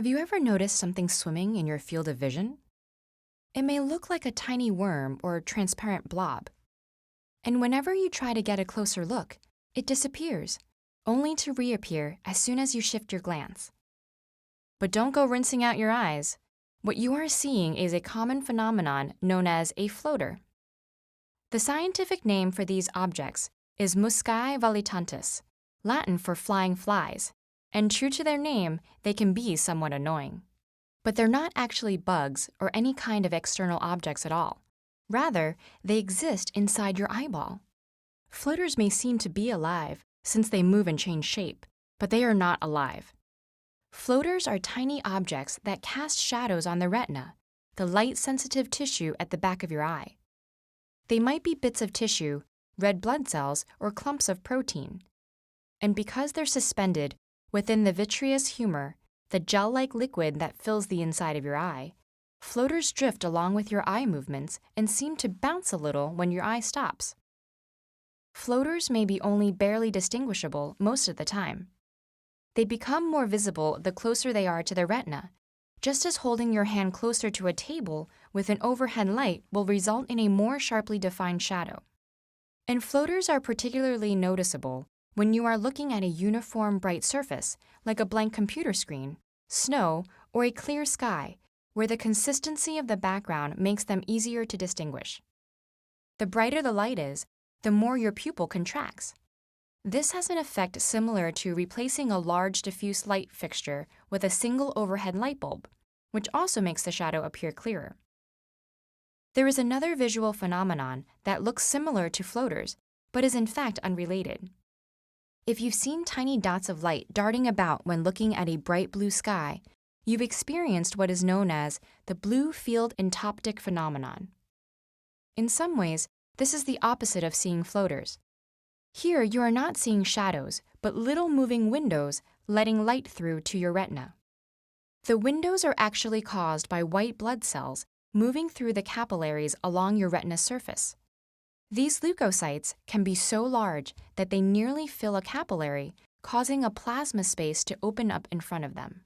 Have you ever noticed something swimming in your field of vision? It may look like a tiny worm or transparent blob. And whenever you try to get a closer look, it disappears, only to reappear as soon as you shift your glance. But don't go rinsing out your eyes. What you are seeing is a common phenomenon known as a floater. The scientific name for these objects is muscae volitantes, Latin for flying flies, and true to their name, they can be somewhat annoying. But they're not actually bugs or any kind of external objects at all. Rather, they exist inside your eyeball. Floaters may seem to be alive since they move and change shape, but they are not alive. Floaters are tiny objects that cast shadows on the retina, the light-sensitive tissue at the back of your eye. They might be bits of tissue, red blood cells, or clumps of protein. And because they're suspended within the vitreous humor, the gel-like liquid that fills the inside of your eye, floaters drift along with your eye movements and seem to bounce a little when your eye stops. Floaters may be only barely distinguishable most of the time. They become more visible the closer they are to the retina, just as holding your hand closer to a table with an overhead light will result in a more sharply defined shadow. And floaters are particularly noticeable when you are looking at a uniform bright surface, like a blank computer screen, snow, or a clear sky, where the consistency of the background makes them easier to distinguish. The brighter the light is, the more your pupil contracts. This has an effect similar to replacing a large diffuse light fixture with a single overhead light bulb, which also makes the shadow appear clearer. There is another visual phenomenon that looks similar to floaters, but is in fact unrelated. If you've seen tiny dots of light darting about when looking at a bright blue sky, you've experienced what is known as the blue field entoptic phenomenon. In some ways, this is the opposite of seeing floaters. Here, you are not seeing shadows, but little moving windows letting light through to your retina. The windows are actually caused by white blood cells moving through the capillaries along your retina surface. These leukocytes can be so large that they nearly fill a capillary, causing a plasma space to open up in front of them.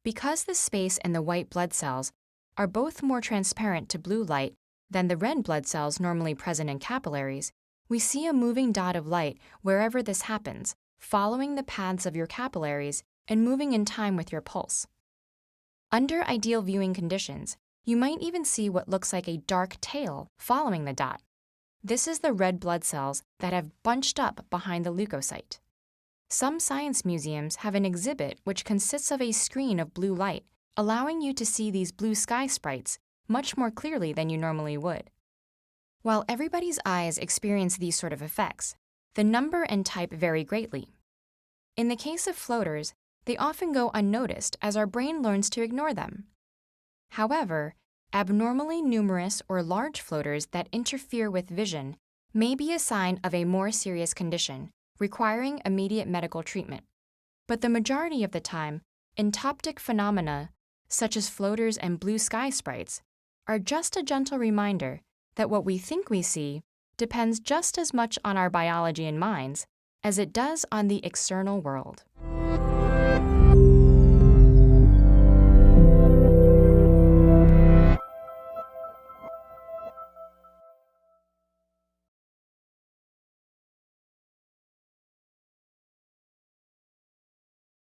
Because the space and the white blood cells are both more transparent to blue light than the red blood cells normally present in capillaries, we see a moving dot of light wherever this happens, following the paths of your capillaries and moving in time with your pulse. Under ideal viewing conditions, you might even see what looks like a dark tail following the dot. This is the red blood cells that have bunched up behind the leukocyte. Some science museums have an exhibit which consists of a screen of blue light, allowing you to see these blue sky sprites much more clearly than you normally would. While everybody's eyes experience these sort of effects, the number and type vary greatly. In the case of floaters, they often go unnoticed as our brain learns to ignore them. However, abnormally numerous or large floaters that interfere with vision may be a sign of a more serious condition, requiring immediate medical treatment. But the majority of the time, entoptic phenomena, such as floaters and blue sky sprites, are just a gentle reminder that what we think we see depends just as much on our biology and minds as it does on the external world.